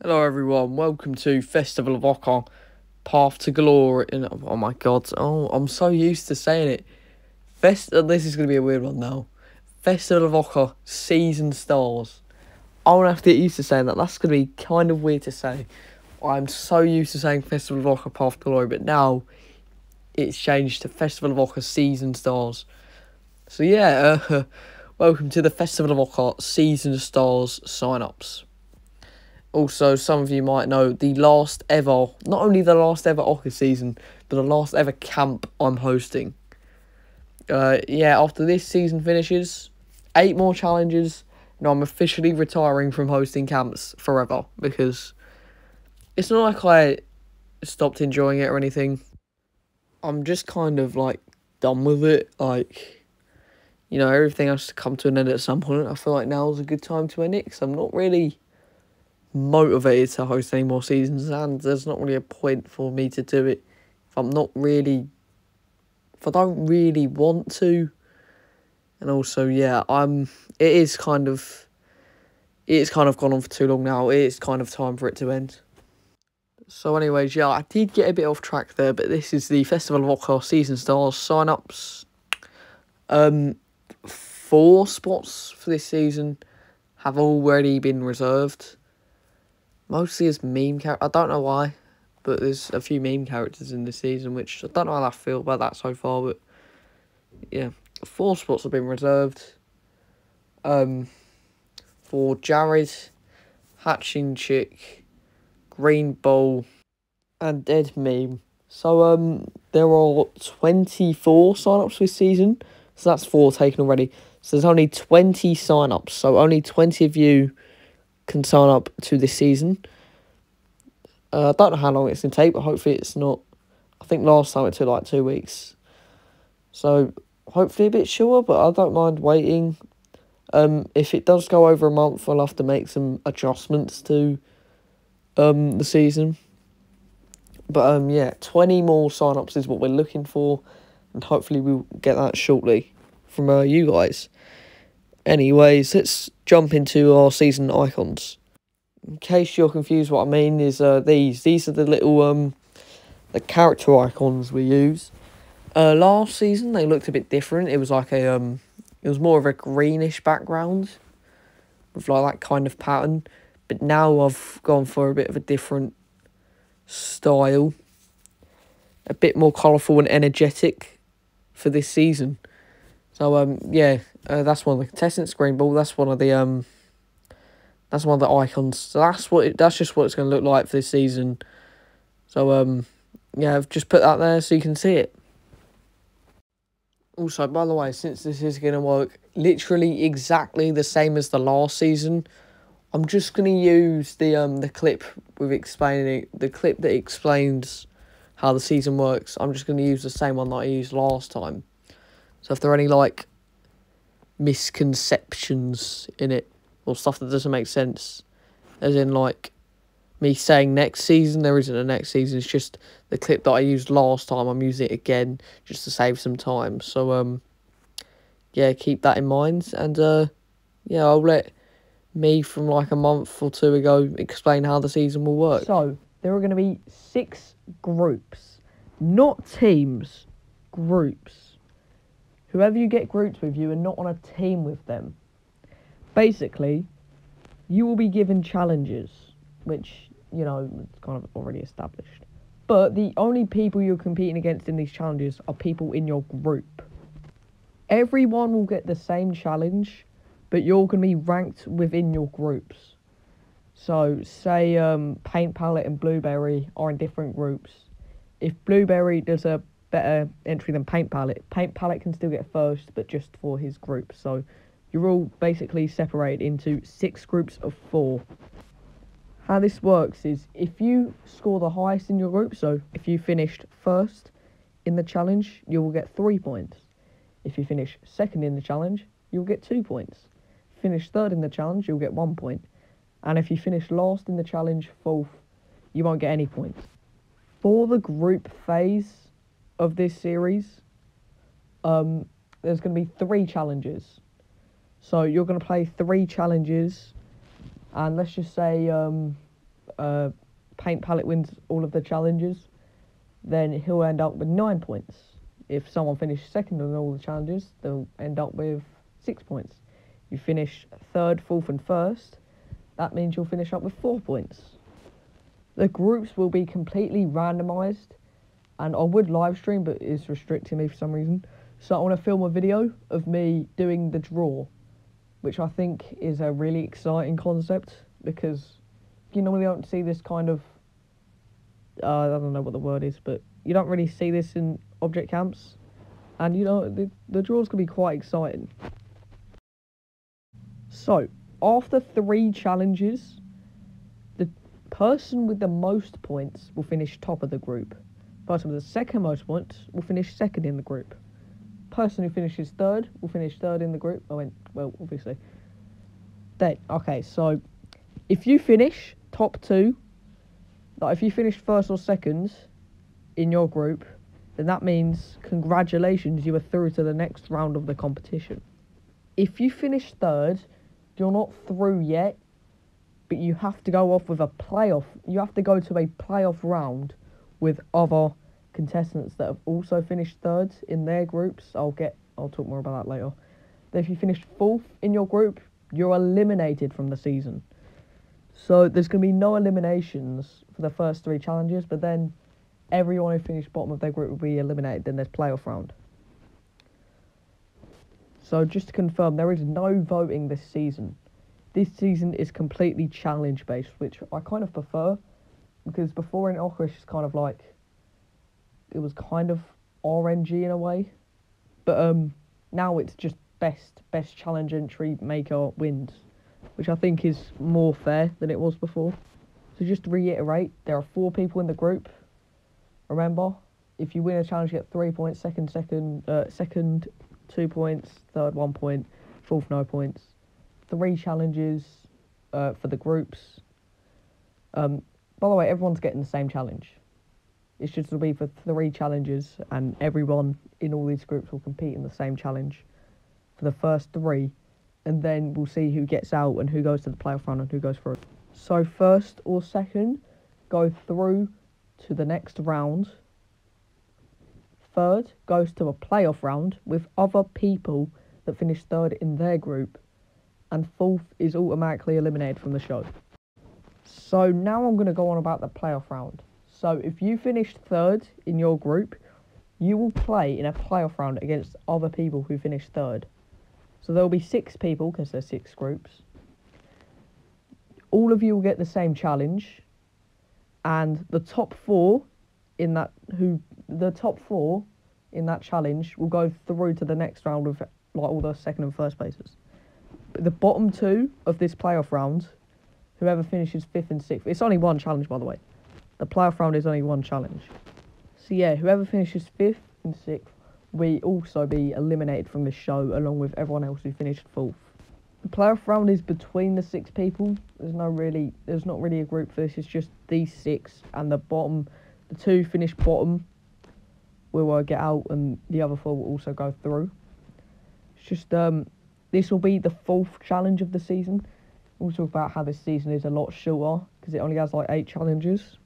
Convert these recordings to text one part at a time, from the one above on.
Hello everyone, welcome to Festival of OCA, Path to Glory. Oh my god, I'm so used to saying it. This is going to be a weird one now. Festival of OCA, Season Stars. I'm going to have to get used to saying that. That's going to be kind of weird to say. I'm so used to saying Festival of OCA, Path to Glory, but now it's changed to Festival of OCA, Season Stars. So yeah, welcome to the Festival of OCA, Season Stars sign-ups. Also, some of you might know not only the last ever OCA season, but the last ever camp I'm hosting. After this season finishes, 8 more challenges, and I'm officially retiring from hosting camps forever, because it's not like I stopped enjoying it or anything. I'm just kind of, done with it. Everything has to come to an end at some point. I feel like now's a good time to end it, because I'm not really motivated to host any more seasons, and there's not really a point for me to do it if I don't really want to. And also, it is kind of gone on for too long now. It is kind of time for it to end. So anyways, I did get a bit off track there, but this is the Festival of OCA Season Stars sign-ups. 4 spots for this season have already been reserved. Mostly as meme characters. I don't know why, but there's a few meme characters in this season, which I don't know how I feel about that so far, but yeah, 4 spots have been reserved. For Jared, Hatching Chick, Green Bull, and Dead Meme. So there are 24 sign-ups this season, so that's 4 taken already. So there's only 20 sign-ups, so only 20 of you can sign up to this season. I don't know how long it's going to take, but hopefully it's not. I think last time it took 2 weeks. So hopefully a bit shorter, but I don't mind waiting. If it does go over a month, I'll have to make some adjustments to the season. But 20 more sign-ups is what we're looking for, and hopefully we'll get that shortly from you guys. Anyways, let's jump into our season icons. In case you're confused, what I mean is these are the little the character icons we use. Last season they looked a bit different. It was like it was more of a greenish background with that kind of pattern. But now I've gone for a bit of a different style, a bit more colourful and energetic for this season. So that's one of the contestants, Green Ball. That's one of the icons. So that's just what it's going to look like for this season. So I've just put that there so you can see it. Also, by the way, since this is going to work literally exactly the same as the last season, I'm just going to use the clip that explains how the season works. I'm just going to use the same one that I used last time. So if there are any misconceptions in it, or stuff that doesn't make sense, as in me saying next season, there isn't a next season. It's just the clip that I used last time. I'm using it again just to save some time. So keep that in mind. And I'll let me from a month or 2 ago explain how the season will work. So there are going to be 6 groups, not teams, groups. Whoever you get groups with, you are not on a team with them. Basically, you will be given challenges, which, it's kind of already established. But the only people you're competing against in these challenges are people in your group. Everyone will get the same challenge, but you're going to be ranked within your groups. So, say Paint Palette and Blueberry are in different groups. If Blueberry does a better entry than Paint Palette can still get first, but just for his group. So you're all basically separated into 6 groups of 4. How this works is if you score the highest in your group, so if you finished first in the challenge, you will get 3 points. If you finish second in the challenge, you'll get 2 points. Finish third in the challenge, you'll get 1 point. And if you finish last in the challenge, 4th, you won't get any points. For the group phase of this series, there's going to be 3 challenges. So you're going to play 3 challenges, and let's just say paint palette wins all of the challenges, then he'll end up with 9 points. If someone finishes second on all the challenges, they'll end up with 6 points. You finish third, fourth and first, that means you'll finish up with 4 points. The groups will be completely randomised, and I would live stream, but it's restricting me for some reason. So I want to film a video of me doing the draw, which I think is a really exciting concept, because you normally don't see this kind of, I don't know what the word is, but you don't really see this in object camps, and you know, the draws can be quite exciting. So, after 3 challenges, the person with the most points will finish top of the group. Person with the second most points will finish second in the group. Person who finishes third will finish third in the group. Well, obviously. Then, okay, so if you finish top 2, like if you finish first or second in your group, then that means congratulations, you are through to the next round of the competition. If you finish third, you're not through yet, but you have to go off with a playoff. You have to go to a playoff round with other contestants that have also finished third in their groups. I'll talk more about that later. But if you finish fourth in your group, you're eliminated from the season. So there's going to be no eliminations for the first 3 challenges, but then everyone who finished bottom of their group will be eliminated. Then there's playoff round. So just to confirm, there is no voting this season. This season is completely challenge based, which I kind of prefer, because before in OCA it's kind of like, it was kind of RNG in a way, but now it's just best challenge entry maker wins, which I think is more fair than it was before. So just to reiterate, there are 4 people in the group. Remember, if you win a challenge, you get 3 points. Second 2 points, third 1 point, fourth no points. 3 challenges for the groups. By the way, everyone's getting the same challenge. It's just to be for 3 challenges, and everyone in all these groups will compete in the same challenge for the first 3, and then we'll see who gets out and who goes to the playoff round and who goes through. So first or second go through to the next round. Third goes to a playoff round with other people that finish third in their group, and fourth is automatically eliminated from the show. So now I'm going to go on about the playoff round. So if you finished third in your group, you will play in a playoff round against other people who finished third. So there will be 6 people, because there's 6 groups. All of you will get the same challenge, and the top 4 in that challenge will go through to the next round with like all the second and first places. But the bottom 2 of this playoff round, whoever finishes 5th and 6th, it's only 1 challenge, by the way. The playoff round is only 1 challenge. So yeah, whoever finishes 5th and 6th will also be eliminated from the show, along with everyone else who finished 4th. The playoff round is between the 6 people. There's not really a group for this. It's just these 6, and the 2 finished bottom will get out, and the other 4 will also go through. It's just this will be the 4th challenge of the season. We'll talk about how this season is a lot shorter, because it only has like 8 challenges.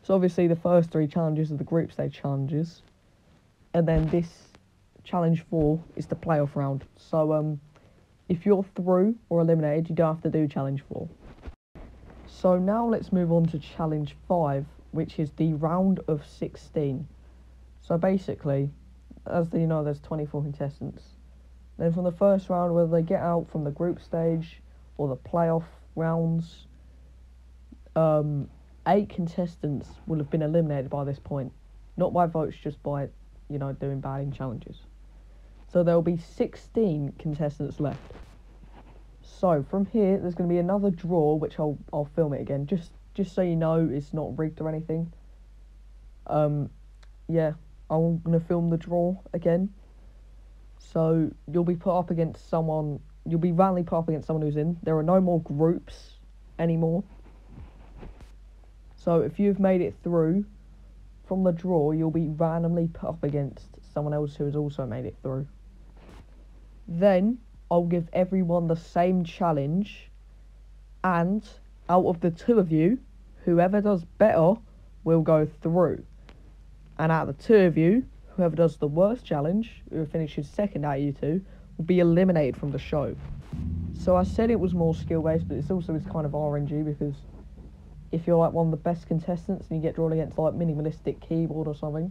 So obviously the first 3 challenges are the group stage challenges, and then this challenge 4 is the playoff round. So if you're through or eliminated, you don't have to do challenge 4. So now let's move on to challenge 5, which is the round of 16. So basically, as you know, there's 24 contestants. Then from the first round, whether they get out from the group stage or the playoff rounds, 8 contestants will have been eliminated by this point. Not by votes, just by, you know, doing bad in challenges. So there will be 16 contestants left. So from here, there's going to be another draw, which I'll film it again, just so you know it's not rigged or anything. Yeah, I'm going to film the draw again. So you'll be put up against someone, you'll be randomly put up against someone who's in. There are no more groups anymore. So if you've made it through from the draw, you'll be randomly put up against someone else who has also made it through. Then I'll give everyone the same challenge, and out of the two of you, whoever does better will go through. And out of the two of you, whoever does the worst challenge, who finishes second out of you two, will be eliminated from the show. So I said it was more skill-based, but it's kind of RNG, because if you're like one of the best contestants and you get drawn against like minimalistic keyboard or something,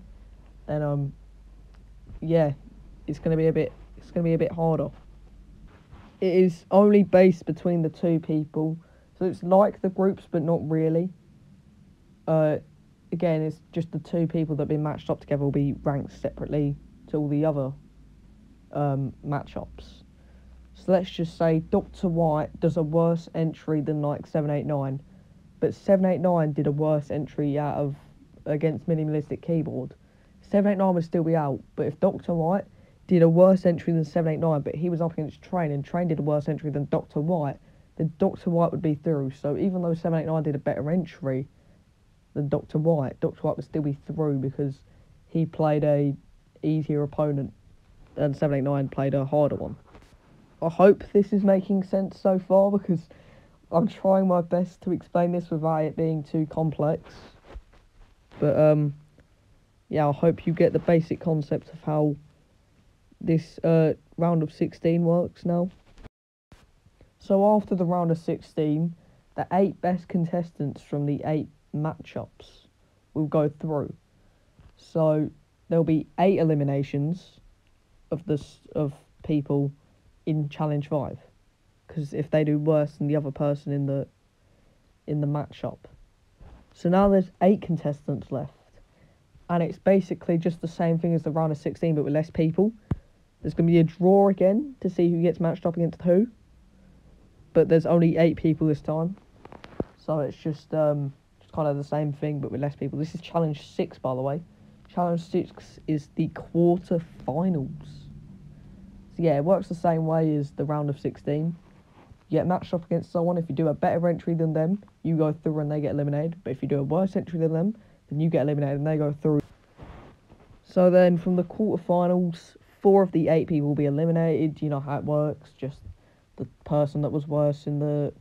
then yeah, it's gonna be a bit harder. It is only based between the two people, so it's like the groups, but not really. Again, it's just the two people that have been matched up together will be ranked separately to all the other matchups. So let's just say Dr. White does a worse entry than like 789, but 789 did a worse entry against minimalistic keyboard. 789 would still be out, but if Dr. White did a worse entry than 789, but he was up against Train, and Train did a worse entry than Dr. White, then Dr. White would be through. So even though 789 did a better entry than Dr. White would still be through, because he played a easier opponent and 789 played a harder one. I hope this is making sense so far, because I'm trying my best to explain this without it being too complex. But yeah, I hope you get the basic concept of how this round of 16 works now. So after the round of 16, the 8 best contestants from the 8 matchups will go through. So there'll be 8 eliminations of people in challenge 5, because if they do worse than the other person in the matchup. So now there's 8 contestants left, and it's basically just the same thing as the round of 16 but with less people. There's going to be a draw again to see who gets matched up against who, but there's only 8 people this time, so it's just kind of the same thing but with less people. This is challenge 6, by the way. Challenge 6 is the quarter-finals. So yeah, it works the same way as the round of 16. You get matched up against someone. If you do a better entry than them, you go through and they get eliminated. But if you do a worse entry than them, then you get eliminated and they go through. So then from the quarterfinals, 4 of the 8 people will be eliminated. You know how it works. Just the person that was worse in the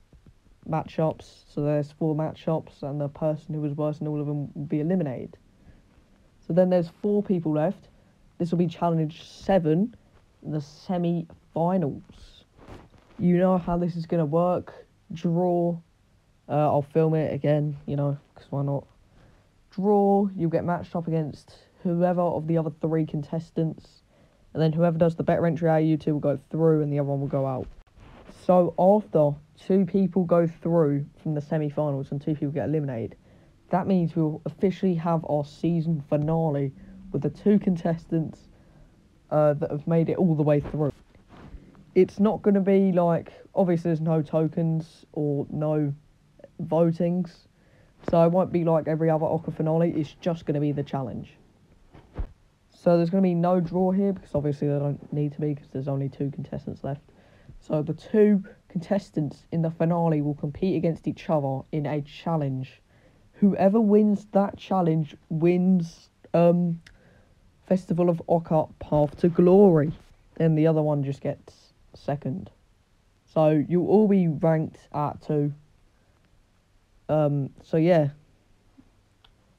matchups. So there's 4 matchups, and the person who was worse in all of them will be eliminated. So then there's 4 people left. This will be challenge 7, the semi-finals. You know how this is going to work. Draw. I'll film it again, you know, because why not? Draw. You'll get matched up against whoever of the other 3 contestants. And then whoever does the better entry out of you two will go through, and the other one will go out. So after 2 people go through from the semi-finals and 2 people get eliminated, that means we'll officially have our season finale with the 2 contestants that have made it all the way through. It's not going to be like, obviously there's no tokens or no votings, so it won't be like every other OCA finale. It's just going to be the challenge. So there's going to be no draw here, because obviously there don't need to be, because there's only 2 contestants left. So the 2 contestants in the finale will compete against each other in a challenge. Whoever wins that challenge wins Festival of OCA Path to Glory. Then the other one just gets second. So you'll all be ranked at 2. So yeah,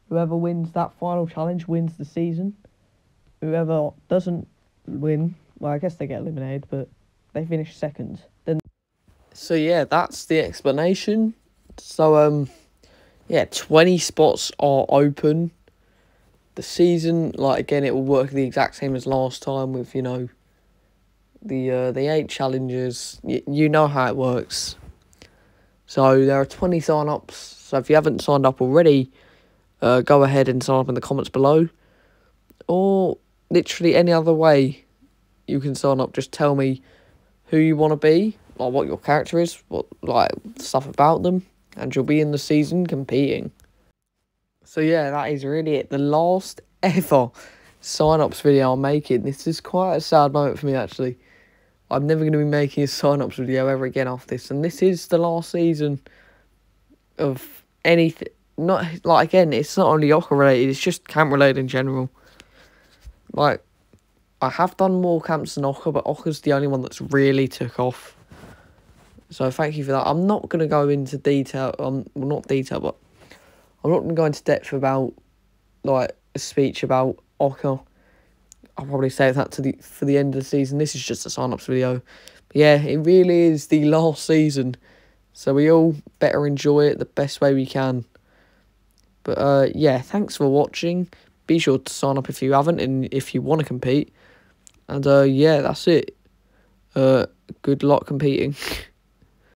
whoever wins that final challenge wins the season. Whoever doesn't win, well, I guess they get eliminated, but they finish second. Then. So yeah, that's the explanation. So yeah, 20 spots are open. The season, like, again, it will work the exact same as last time with, you know, the 8 challenges. You know how it works. So there are 20 sign-ups. So if you haven't signed up already, go ahead and sign up in the comments below. Or literally any other way you can sign up. Just tell me who you want to be, like what your character is, what, like, stuff about them, and you'll be in the season competing. So yeah, that is really it. The last ever sign-ups video I'm making. This is quite a sad moment for me, actually. I'm never going to be making a sign-ups video ever again after this. And this is the last season of anything. Not, like, again, it's not only OCA related, it's just camp related in general. Like, I have done more camps than OCA, but OCA's the only one that's really took off. So thank you for that. I'm not going to go into detail, well, not detail, but I'm not going to go into depth about, like, a speech about OCA. I'll probably save that for the end of the season. This is just a sign-ups video. But yeah, it really is the last season. So we all better enjoy it the best way we can. But yeah, thanks for watching. Be sure to sign up if you haven't and if you want to compete. And yeah, that's it. Good luck competing.